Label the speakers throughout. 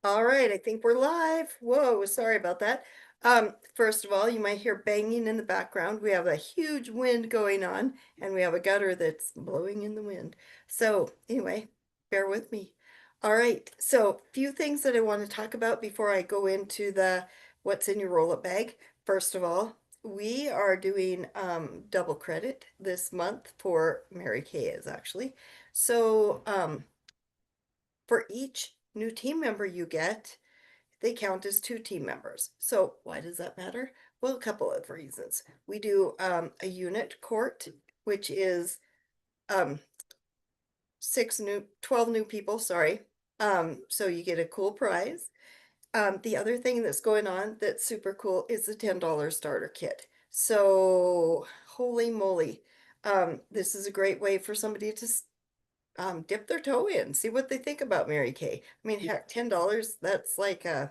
Speaker 1: All right, I think we're live. Whoa, sorry about that. First of all, you might hear banging in the background. We have a huge wind going on, and we have a gutter that's blowing in the wind. So, anyway, bear with me. All right, so few things that I want to talk about before I go into the what's in your roll-up bag. First of all, we are doing double credit this month for Mary Kay is actually. So, for each new team member you get, they count as two team members. So why does that matter? Well, a couple of reasons. We do a unit court, which is um, 12 new people, sorry. So you get a cool prize. The other thing that's going on that's super cool is the $10 starter kit. So holy moly. This is a great way for somebody to dip their toe in, see what they think about Mary Kay. I mean, heck, $10, that's like I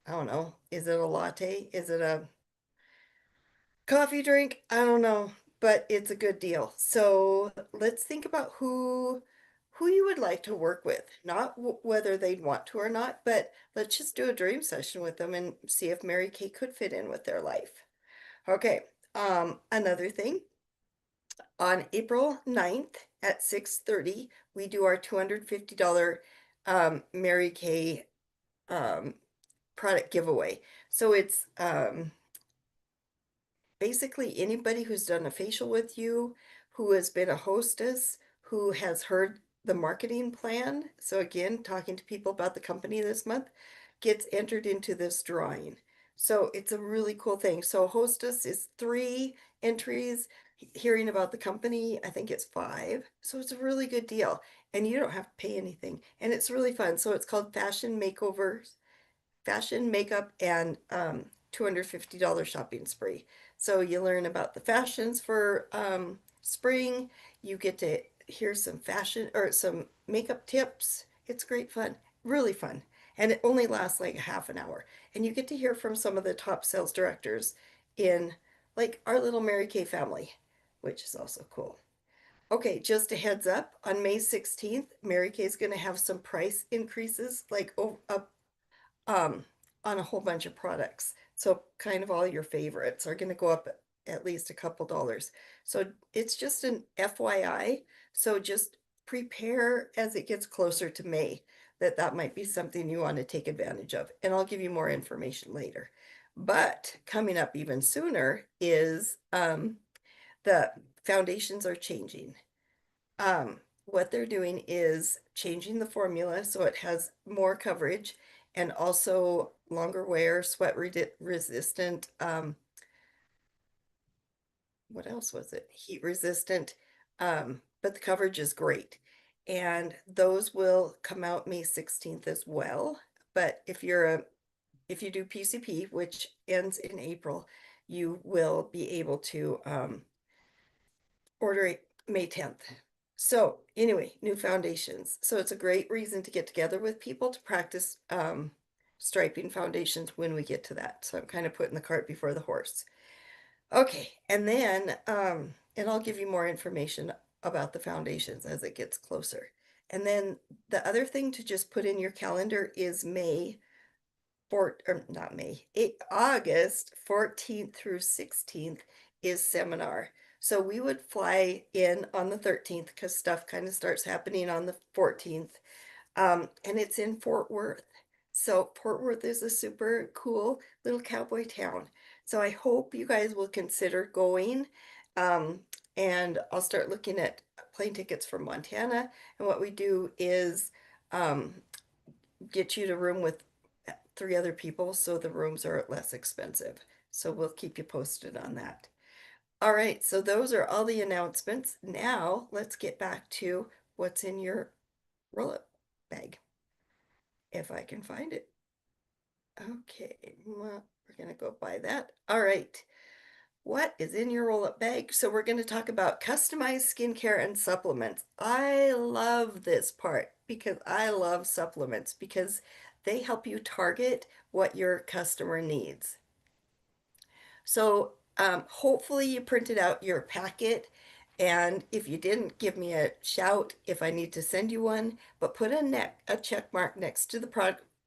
Speaker 1: don't know. Is it a latte? Is it a coffee drink? I don't know, but it's a good deal. So let's think about who you would like to work with, not whether they'd want to or not, but let's just do a dream session with them and see if Mary Kay could fit in with their life. Okay. Another thing, on April 9th at 6:30, we do our $250 Mary Kay um, product giveaway. So it's basically anybody who's done a facial with you, who has been a hostess, who has heard the marketing plan. So again, talking to people about the company this month gets entered into this drawing. So it's a really cool thing. So hostess is 3 entries. Hearing about the company, I think it's 5. So it's a really good deal. And you don't have to pay anything. And it's really fun. So it's called Fashion, Makeup, and $250 shopping spree. So you learn about the fashions for spring. You get to hear some fashion or some makeup tips. It's great fun, really fun. And it only lasts like a half an hour. And you get to hear from some of the top sales directors in like our little Mary Kay family, which is also cool. Okay, just a heads up, on May 16th, Mary Kay is going to have some price increases, like up um, on a whole bunch of products. So kind of all your favorites are going to go up at least a couple dollars. So it's just an FYI. So just prepare as it gets closer to May that that might be something you want to take advantage of. And I'll give you more information later. But coming up even sooner is the foundations are changing. What they're doing is changing the formula so it has more coverage and also longer wear, sweat resistant. What else was it? Heat resistant. But the coverage is great. And those will come out May 16th as well. But if you do PCP, which ends in April, you will be able to order it May 10th. So anyway, new foundations. So it's a great reason to get together with people to practice striping foundations when we get to that. So I'm kind of putting the cart before the horse. Okay, and then and I'll give you more information about the foundations as it gets closer. And then the other thing to just put in your calendar is or not August 14th through 16th is seminar. So we would fly in on the 13th because stuff kind of starts happening on the 14th. And it's in Fort Worth. So Fort Worth is a super cool little cowboy town. So I hope you guys will consider going. Um, and I'll start looking at plane tickets from Montana. And what we do is um, get you to room with 3 other people so the rooms are less expensive. So we'll keep you posted on that. All right, so those are all the announcements. Now let's get back to what's in your roll-up bag, if I can find it. Okay, well, we're gonna go by that. All right, what is in your roll-up bag? So we're gonna talk about customized skincare and supplements. I love this part because I love supplements because they help you target what your customer needs. So hopefully you printed out your packet. And if you didn't, give me a shout if I need to send you one, but put a check mark next to the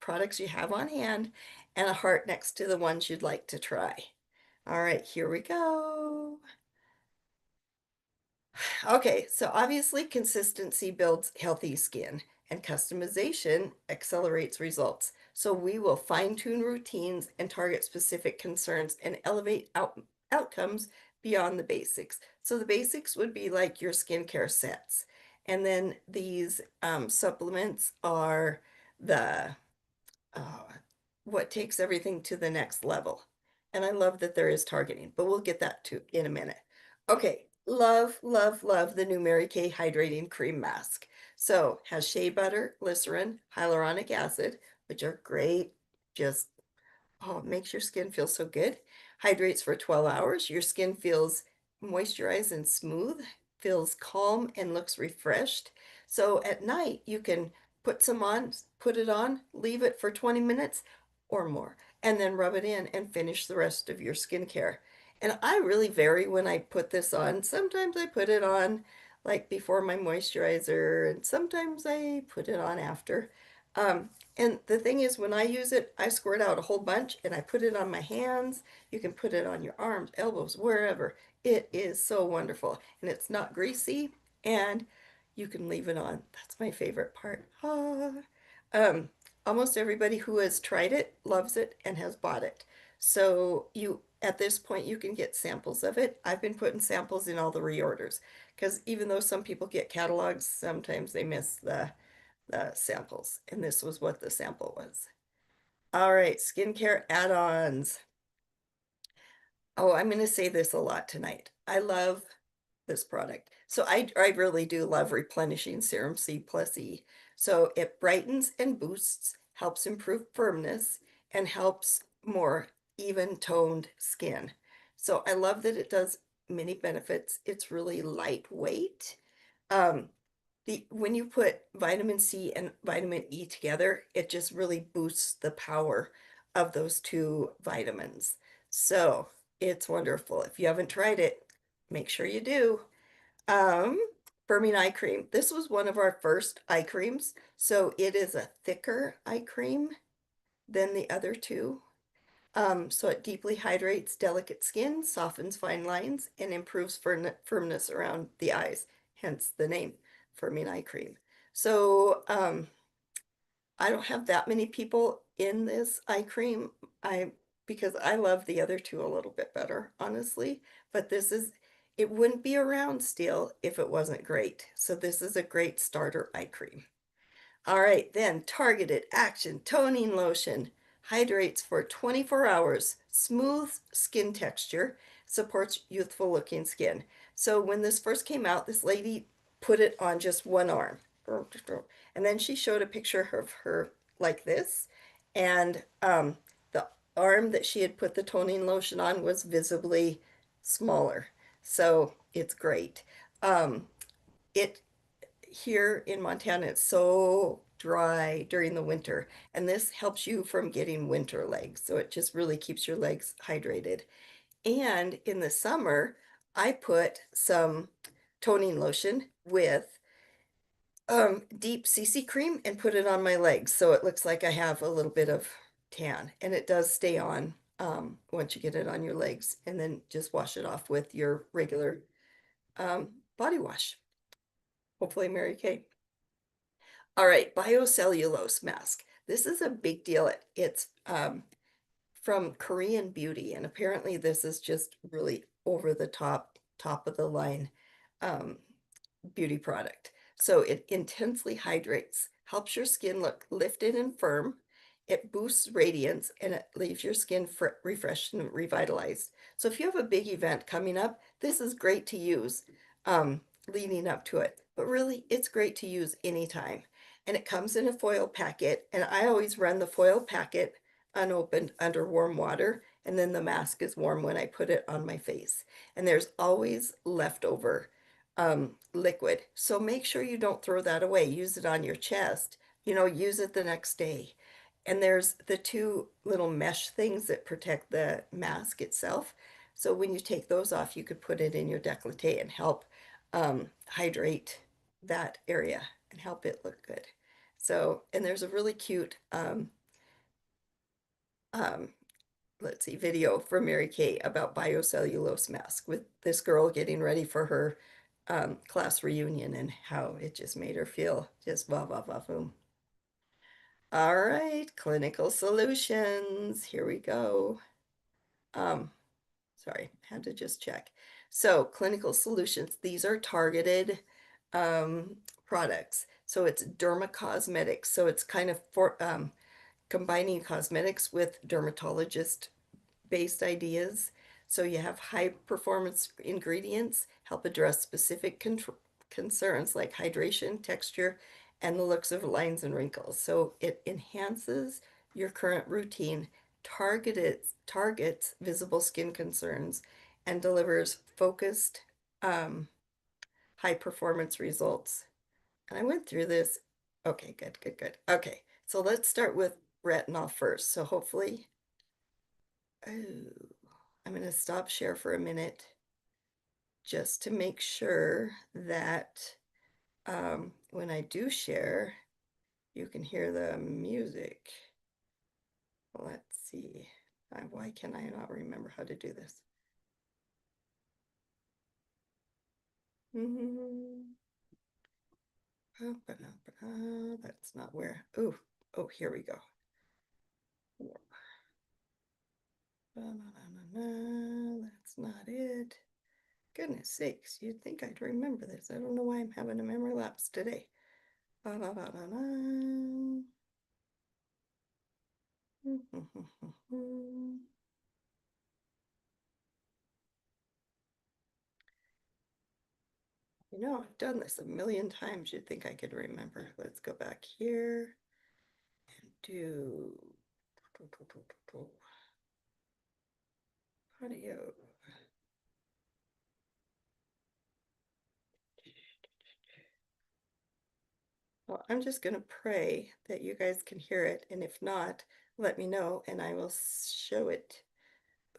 Speaker 1: products you have on hand and a heart next to the ones you'd like to try. All right, here we go. Okay, so obviously consistency builds healthy skin and customization accelerates results. So we will fine-tune routines and target specific concerns and elevate outcomes beyond the basics. So the basics would be like your skincare sets. And then these supplements are the uh, what takes everything to the next level. And I love that there is targeting, but we'll get that to in a minute. Okay, love, love, love the new Mary Kay Hydrating Cream Mask. So has shea butter, glycerin, hyaluronic acid, which are great, just oh, it makes your skin feel so good. Hydrates for 12 hours. Your skin feels moisturized and smooth, feels calm and looks refreshed. So at night, you can put some on, put it on, leave it for 20 minutes or more, and then rub it in and finish the rest of your skincare. And I really vary when I put this on. Sometimes I put it on like before my moisturizer, and sometimes I put it on after. Um, and the thing is, when I use it, I squirt out a whole bunch and I put it on my hands. You can put it on your arms, elbows, wherever. It is so wonderful. And it's not greasy and you can leave it on. That's my favorite part. Ah. Um, Almost everybody who has tried it loves it and has bought it. So you, at this point, you can get samples of it. I've been putting samples in all the reorders because even though some people get catalogs, sometimes they miss the samples, and this was what the sample was. All right, skincare add-ons. Oh, I'm going to say this a lot tonight. I love this product. So I really do love replenishing serum C plus E. So it brightens and boosts, helps improve firmness, and helps more even toned skin. So I love that it does many benefits. It's really lightweight. Um, when you put vitamin C and vitamin E together, it just really boosts the power of those two vitamins. So it's wonderful. If you haven't tried it, make sure you do. Um, Firming eye cream. This was one of our first eye creams, so it is a thicker eye cream than the other two. So it deeply hydrates delicate skin, softens fine lines, and improves firmness around the eyes, hence the name, Firming Eye Cream. So I don't have that many people in this eye cream. I because I love the other two a little bit better, honestly. But this is it wouldn't be around still if it wasn't great. So this is a great starter eye cream. All right, then targeted action toning lotion hydrates for 24 hours, smooth skin texture, supports youthful looking skin. So when this first came out, this lady put it on just one arm. And then she showed a picture of her like this. And the arm that she had put the toning lotion on was visibly smaller. So it's great. It here in Montana, it's so dry during the winter, and this helps you from getting winter legs. So it just really keeps your legs hydrated. And in the summer, I put some toning lotion with deep CC cream and put it on my legs so it looks like I have a little bit of tan, and it does stay on once you get it on your legs, and then just wash it off with your regular body wash. Hopefully Mary Kay. All right, biocellulose mask. This is a big deal. It's from Korean Beauty, and apparently this is just really over the top of the line um, beauty product. So it intensely hydrates, helps your skin look lifted and firm. It boosts radiance and it leaves your skin refreshed and revitalized. So if you have a big event coming up, this is great to use leading up to it. But really, it's great to use anytime. And it comes in a foil packet, and I always run the foil packet unopened under warm water, and then the mask is warm when I put it on my face. And there's always leftover liquid. So make sure you don't throw that away. Use it on your chest, use it the next day. And there's the two little mesh things that protect the mask itself. So when you take those off, you could put it in your décolleté and help hydrate that area and help it look good. So, and there's a really cute um, let's see, video from Mary Kay about biocellulose mask with this girl getting ready for her class reunion and how it just made her feel just blah, blah, blah, boom. All right, clinical solutions. Here we go. Um, sorry, had to just check. So clinical solutions, these are targeted um, products. So it's dermacosmetics. So it's kind of for combining cosmetics with dermatologist based ideas. So you have high performance ingredients, help address specific concerns like hydration, texture, and the looks of lines and wrinkles. So it enhances your current routine, targets visible skin concerns, and delivers focused, um, high performance results. And I went through this. Okay, good, good, good. Okay, so let's start with retinol first. So hopefully, oh, I'm going to stop share for a minute just to make sure that when I do share, you can hear the music. Let's see. Why can I not remember how to do this? That's not where. Oh, here we go. That's not it. Goodness sakes, you'd think I'd remember this. I don't know why I'm having a memory lapse today. You know, I've done this a million times. You'd think I could remember. Let's go back here and do audio. Well, I'm just going to pray that you guys can hear it. And if not, let me know and I will show it.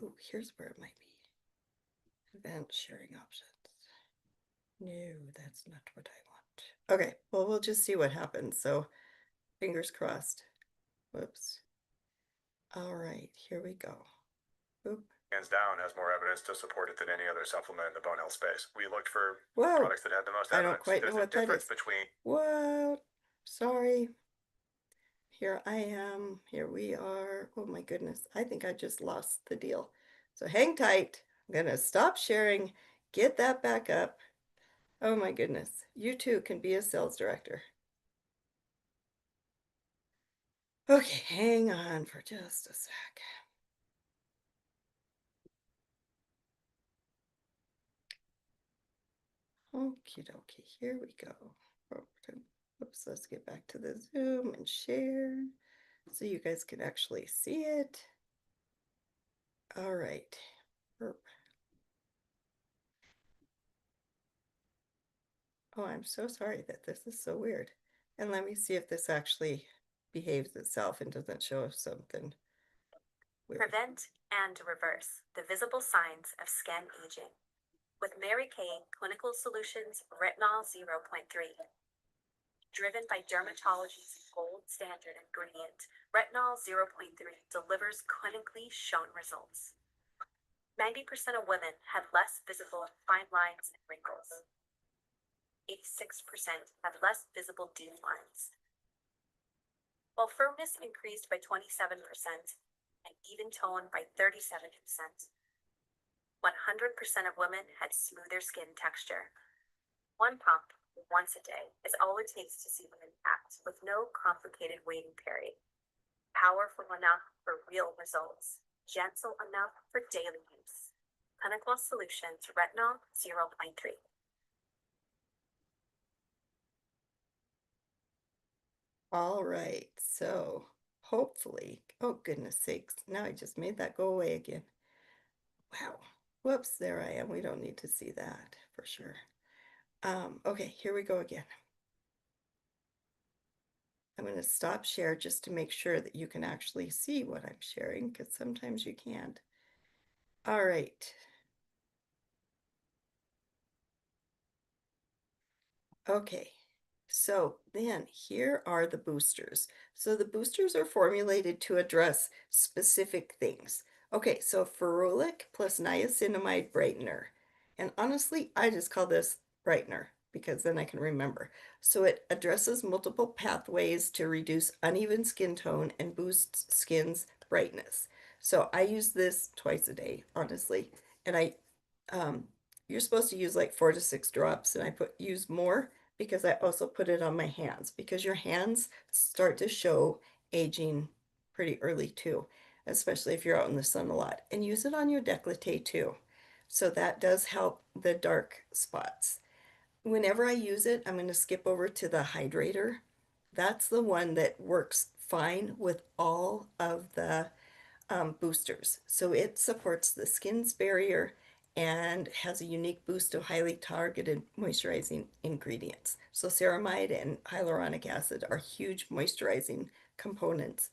Speaker 1: Oh, here's where it might be. Advanced sharing options. No, that's not what I want. Okay, well, we'll just see what happens. So fingers crossed. Whoops. All right, here we go. Oop.
Speaker 2: Hands down has more evidence to support it than any other supplement in the bone health space. We looked for
Speaker 1: Whoa.
Speaker 2: products that had the most
Speaker 1: I
Speaker 2: evidence.
Speaker 1: don't quite
Speaker 2: There's
Speaker 1: know what
Speaker 2: a
Speaker 1: that
Speaker 2: difference
Speaker 1: is.
Speaker 2: between
Speaker 1: What? Sorry. Here I am. Here we are. Oh my goodness. I think I just lost the deal. So hang tight. I'm going to stop sharing. Get that back up. Oh my goodness. You too can be a sales director. Okay, hang on for just a sec. Okie dokie, here we go. Oops, let's get back to the Zoom and share so you guys can actually see it. All right. Oh, I'm so sorry that this is so weird. And let me see if this actually behaves itself and doesn't show something weird.
Speaker 3: Prevent and reverse the visible signs of skin aging with Mary Kay Clinical Solutions Retinol 0.3. Driven by dermatology's gold standard ingredient, Retinol 0.3 delivers clinically shown results. 90% of women have less visible fine lines and wrinkles. 86% have less visible dew lines. While firmness increased by 27% and even tone by 37%, 100% of women had smoother skin texture. One pump, once a day, is all it takes to see women act with no complicated waiting period. Powerful enough for real results, gentle enough for daily use. Clinical Solutions Retinol 0.3.
Speaker 1: All right, so hopefully, oh goodness sakes, now I just made that go away again. Wow, whoops, there I am. We don't need to see that for sure. Okay, here we go again. I'm going to stop share just to make sure that you can actually see what I'm sharing because sometimes you can't. All right. Okay, So then here are the boosters. So the boosters are formulated to address specific things. Okay, so ferulic plus niacinamide brightener. And honestly, I just call this brightener because then I can remember. So it addresses multiple pathways to reduce uneven skin tone and boosts skin's brightness. So I use this twice a day, honestly. And um, you're supposed to use like 4 to 6 drops, and I use more because I also put it on my hands because your hands start to show aging pretty early too, especially if you're out in the sun a lot. And use it on your décolleté too. So that does help the dark spots. Whenever I use it, I'm going to skip over to the hydrator. That's the one that works fine with all of the boosters. So it supports the skin's barrier and has a unique boost of highly targeted moisturizing ingredients. So ceramide and hyaluronic acid are huge moisturizing components.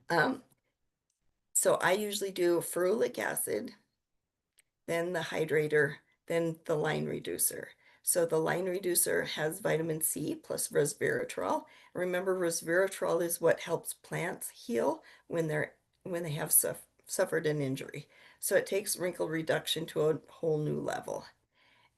Speaker 1: Um, so I usually do ferulic acid, then the hydrator, then the line reducer. So the line reducer has vitamin C plus resveratrol. Remember, resveratrol is what helps plants heal when they have suffered an injury. So it takes wrinkle reduction to a whole new level.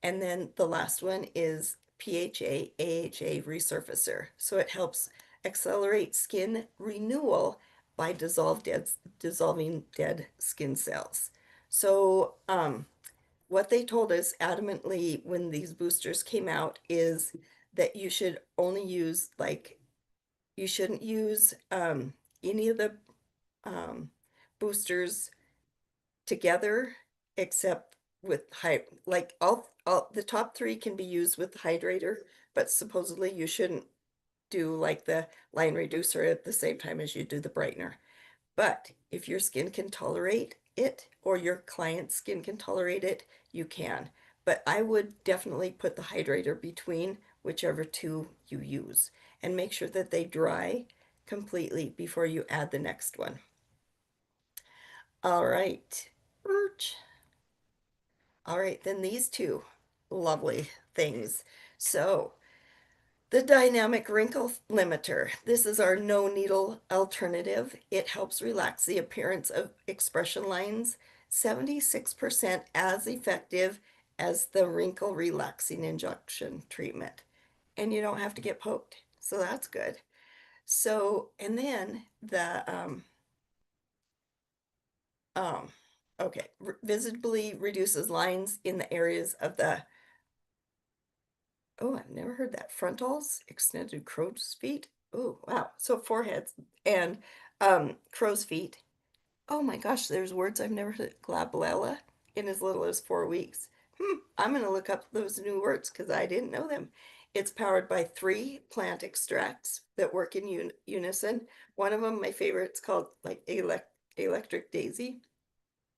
Speaker 1: And then the last one is PHA AHA resurfacer. So it helps accelerate skin renewal by dissolving dead skin cells. So what they told us adamantly when these boosters came out is that you should only use you shouldn't use any of the um, boosters together except with like all the top three can be used with the hydrator, but supposedly you shouldn't do like the line reducer at the same time as you do the brightener. But if your skin can tolerate it or your client's skin can tolerate it, you can. But I would definitely put the hydrator between whichever two you use and make sure that they dry completely before you add the next one. All right. All right, then these two lovely things. So the dynamic wrinkle limiter. This is our no needle alternative. It helps relax the appearance of expression lines, 76% as effective as the wrinkle relaxing injection treatment. And you don't have to get poked. So that's good. So, and then um, okay, visibly reduces lines in the areas of the oh, I've never heard that. Frontals, extended crow's feet. Oh, wow. So foreheads and crow's feet. Oh my gosh, there's words I've never heard. Glabella in as little as 4 weeks. I'm going to look up those new words because I didn't know them. It's powered by 3 plant extracts that work in unison. One of them, my favorite, it's called like electric daisy.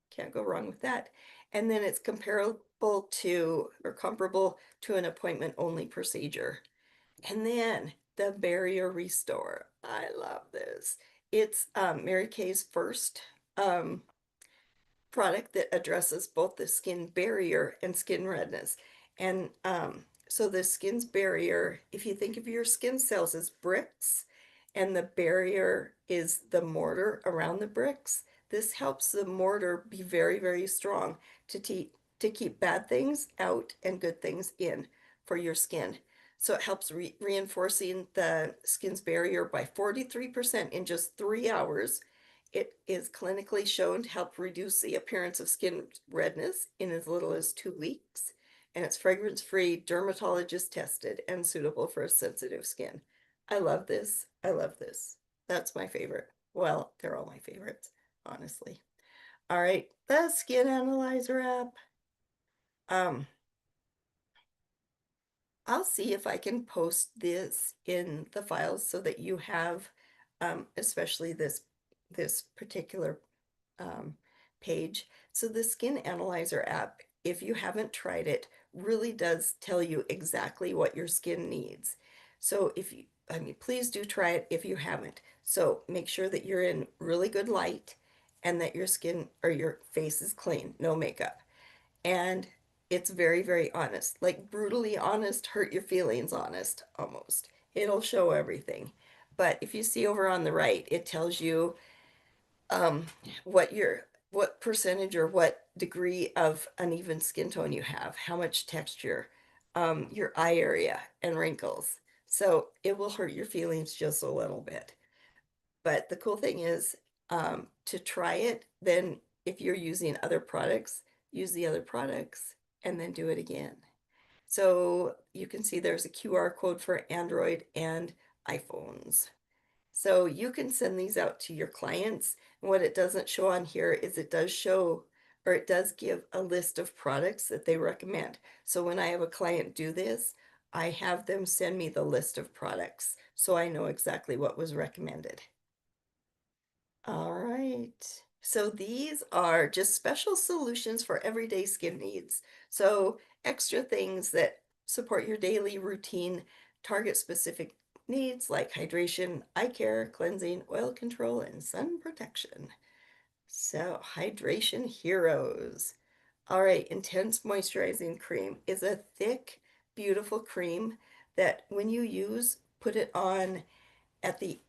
Speaker 1: Can't go wrong with that. And then it's comparable to or comparable to an appointment only procedure. And then the barrier restore. I love this. It's Mary Kay's first product that addresses both the skin barrier and skin redness. And so the skin's barrier, if you think of your skin cells as bricks and the barrier is the mortar around the bricks, this helps the mortar be very, very strong to, to keep bad things out and good things in for your skin. So it helps reinforcing the skin's barrier by 43% in just 3 hours. It is clinically shown to help reduce the appearance of skin redness in as little as 2 weeks. And it's fragrance-free, dermatologist tested, and suitable for sensitive skin. I love this. I love this. That's my favorite. Well, they're all my favorites, honestly. All right, the Skin Analyzer app. I'll see if I can post this in the files so that you have, especially this particular page. So the Skin Analyzer app, if you haven't tried it, really does tell you exactly what your skin needs. So if you, I mean, please do try it if you haven't. So make sure that you're in really good light and that your skin or your face is clean, no makeup. And It's very, very honest, like brutally honest, hurt your feelings honest almost. It'll show everything. But if you see over on the right, it tells you um, what percentage or what degree of uneven skin tone you have, how much texture, your eye area and wrinkles. So it will hurt your feelings just a little bit. But the cool thing is to try it, then if you're using other products, use the other products and then do it again. So you can see there's a QR code for Android and iPhones. So you can send these out to your clients. And what it doesn't show on here is it does show, or it does give a list of products that they recommend. So when I have a client do this, I have them send me the list of products so I know exactly what was recommended. All right. So these are just special solutions for everyday skin needs. So extra things that support your daily routine, target specific needs like hydration, eye care, cleansing, oil control, and sun protection. So hydration heroes. All right, intense moisturizing cream is a thick, beautiful cream that when you use, put it on at the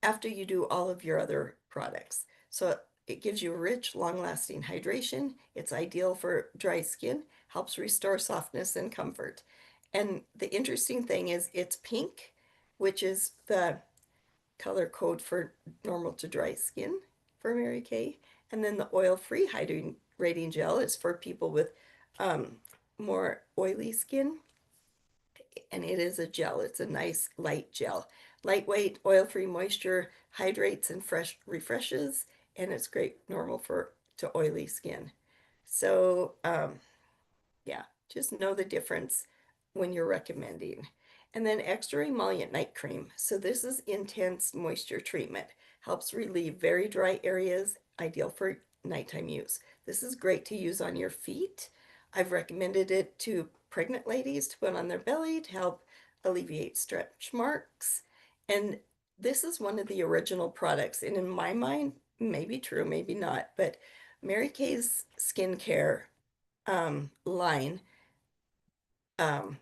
Speaker 1: after you do all of your other products. So it gives you rich, long-lasting hydration. It's ideal for dry skin, helps restore softness and comfort. And the interesting thing is it's pink, which is the color code for normal to dry skin for Mary Kay. And then the oil-free hydrating gel is for people with more oily skin, and it is a gel. It's a nice light gel. Lightweight, oil-free moisture, hydrates and refreshes, and it's great normal for to oily skin. So yeah, just know the difference when you're recommending. And then extra emollient night cream. So this is intense moisture treatment. Helps relieve very dry areas, ideal for nighttime use. This is great to use on your feet. I've recommended it to pregnant ladies to put on their belly to help alleviate stretch marks. And this is one of the original products. And in my mind, maybe true, maybe not, but Mary Kay's skincare line um,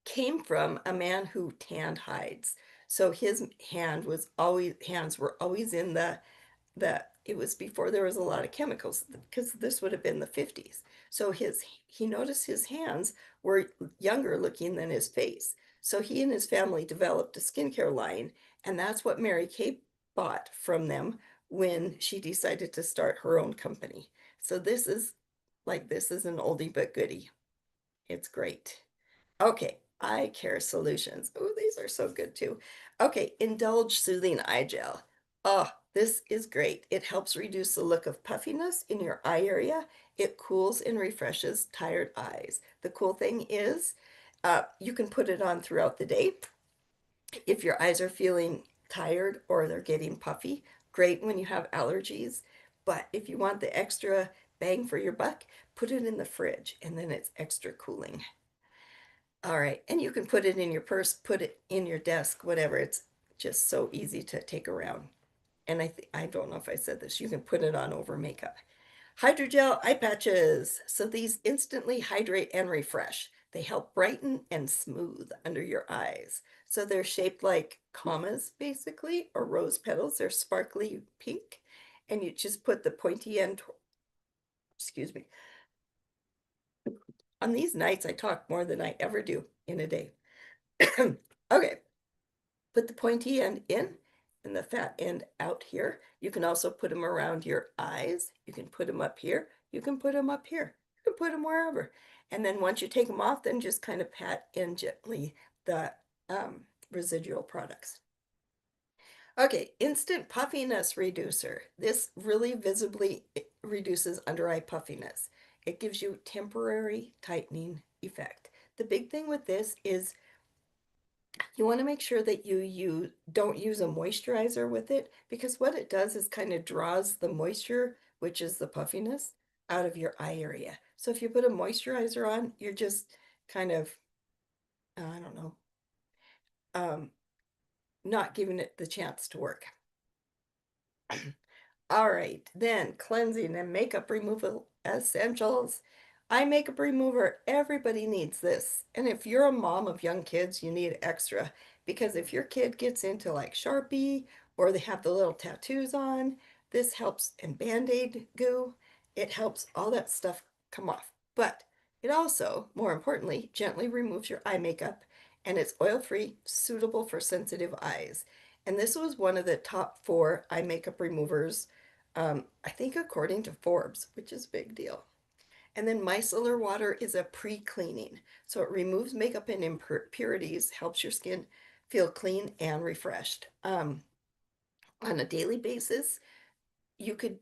Speaker 1: came from a man who tanned hides. So his hands were always in the it was before there was a lot of chemicals because this would have been the 50s. So he noticed his hands were younger looking than his face. So he and his family developed a skincare line, and that's what Mary Kay bought from them when she decided to start her own company. So this is an oldie but goodie. It's great. Okay, eye care solutions. Oh, these are so good too. Okay, Indulge Soothing Eye Gel. Oh, this is great. It helps reduce the look of puffiness in your eye area. It cools and refreshes tired eyes. The cool thing is, you can put it on throughout the day. If your eyes are feeling tired or they're getting puffy, great when you have allergies. But if you want the extra bang for your buck, put it in the fridge and then it's extra cooling. All right, and you can put it in your purse, put it in your desk, whatever. It's just so easy to take around. And I don't know if I said this, you can put it on over makeup. Hydrogel eye patches. So these instantly hydrate and refresh. They help brighten and smooth under your eyes. So they're shaped like commas, basically, or rose petals. They're sparkly pink. And you just put the pointy end, excuse me. On these nights, I talk more than I ever do in a day. Okay, put the pointy end in and the fat end out here. You can also put them around your eyes. You can put them up here. You can put them up here. You can put them wherever. And then once you take them off, then just kind of pat in gently the residual products. Okay, instant puffiness reducer. This really visibly reduces under eye puffiness. It gives you temporary tightening effect. The big thing with this is you want to make sure that you don't use a moisturizer with it because what it does is kind of draws the moisture, which is the puffiness, out of your eye area. So if you put a moisturizer on, you're just kind of, I don't know, um, not giving it the chance to work. All right, then cleansing and makeup removal essentials. eye makeup remover, everybody needs this. And if you're a mom of young kids, you need extra because if your kid gets into like Sharpie or they have the little tattoos on, this helps, and Band-Aid goo, it helps all that stuff come off. But it also, more importantly, gently removes your eye makeup and it's oil-free, suitable for sensitive eyes. And this was one of the top 4 eye makeup removers, I think according to Forbes, which is a big deal. And then micellar water is a pre-cleaning. So it removes makeup and impurities, helps your skin feel clean and refreshed. On a daily basis, you could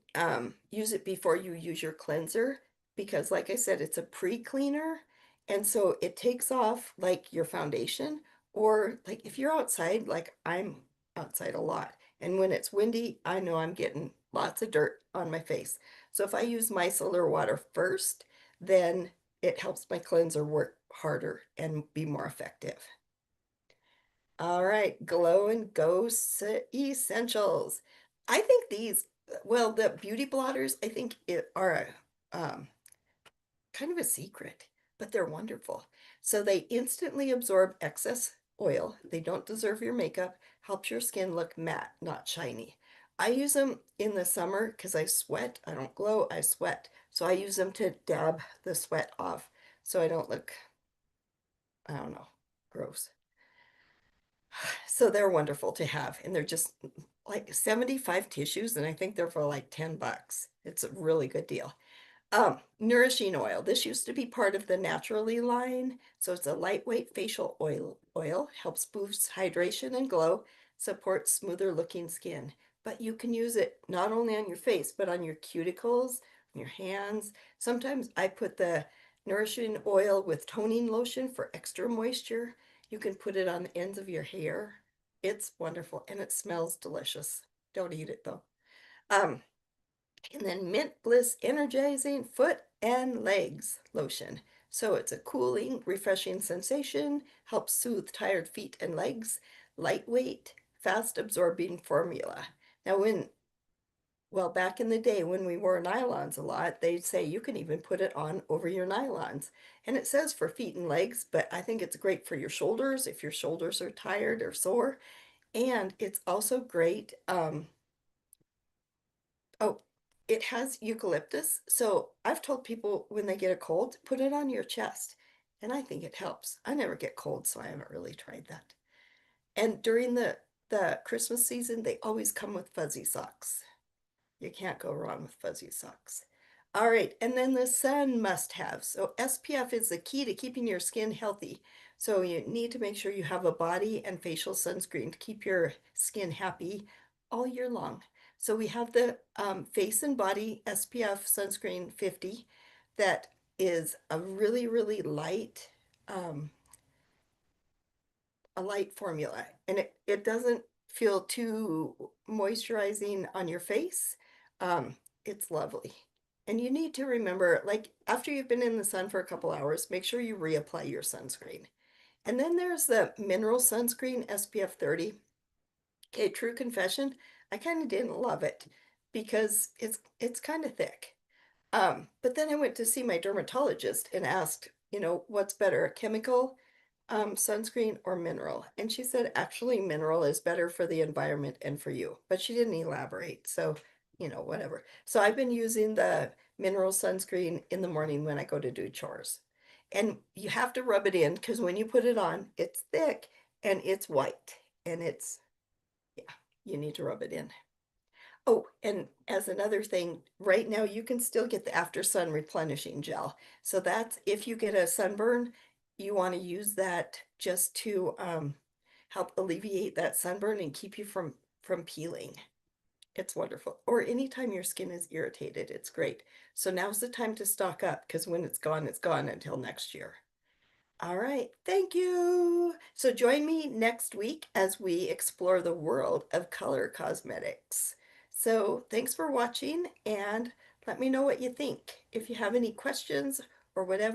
Speaker 1: use it before you use your cleanser because like I said, it's a pre-cleaner. And so it takes off like your foundation or like if you're outside, like I'm outside a lot. And when it's windy, I know I'm getting lots of dirt on my face. So if I use micellar water first, then it helps my cleanser work harder and be more effective. All right, Glow and Go Essentials. I think these, well, the beauty blotters, I think it are a kind of a secret, but they're wonderful. So they instantly absorb excess oil. They don't deserve your makeup, helps your skin look matte, not shiny. I use them in the summer because I sweat. I don't glow, I sweat. So I use them to dab the sweat off so I don't look, I don't know, gross. So they're wonderful to have, and they're just like 75 tissues, and I think they're for like $10. It's a really good deal. Nourishing oil. This used to be part of the Naturally line, so it's a lightweight facial oil, helps boost hydration and glow, supports smoother looking skin. But you can use it not only on your face, but on your cuticles, on your hands. Sometimes I put the nourishing oil with toning lotion for extra moisture. You can put it on the ends of your hair. It's wonderful and it smells delicious. Don't eat it though. Um, and then Mint Bliss Energizing Foot and Legs Lotion. So it's a cooling, refreshing sensation, helps soothe tired feet and legs, lightweight, fast absorbing formula. Now, well, back in the day when we wore nylons a lot, they'd say you can even put it on over your nylons. And it says for feet and legs, but I think it's great for your shoulders if your shoulders are tired or sore. And it's also great. Oh, it has eucalyptus. So I've told people when they get a cold, put it on your chest. And I think it helps. I never get cold, so I haven't really tried that. And during the Christmas season, they always come with fuzzy socks. You can't go wrong with fuzzy socks. All right, and then the sun must have. So SPF is the key to keeping your skin healthy. So you need to make sure you have a body and facial sunscreen to keep your skin happy all year long. So we have the face and body SPF sunscreen 50 that is a really, really light um, a light formula and it doesn't feel too moisturizing on your face. Um, it's lovely. And you need to remember, like after you've been in the sun for a couple hours, make sure you reapply your sunscreen. And then there's the mineral sunscreen SPF 30. Okay, true confession, I kind of didn't love it because it's kind of thick. But then I went to see my dermatologist and asked, what's better, a chemical sunscreen or mineral? And she said, actually, mineral is better for the environment and for you. But she didn't elaborate. So, whatever. So I've been using the mineral sunscreen in the morning when I go to do chores. And you have to rub it in because when you put it on, it's thick and it's white. And yeah, you need to rub it in. Oh, and as another thing, right now you can still get the after sun replenishing gel. So that's if you get a sunburn, you want to use that just to help alleviate that sunburn and keep you from peeling. It's wonderful. Or anytime your skin is irritated, it's great. So now's the time to stock up because when it's gone until next year. All right, thank you. So join me next week as we explore the world of color cosmetics. So thanks for watching and let me know what you think. If you have any questions or whatever.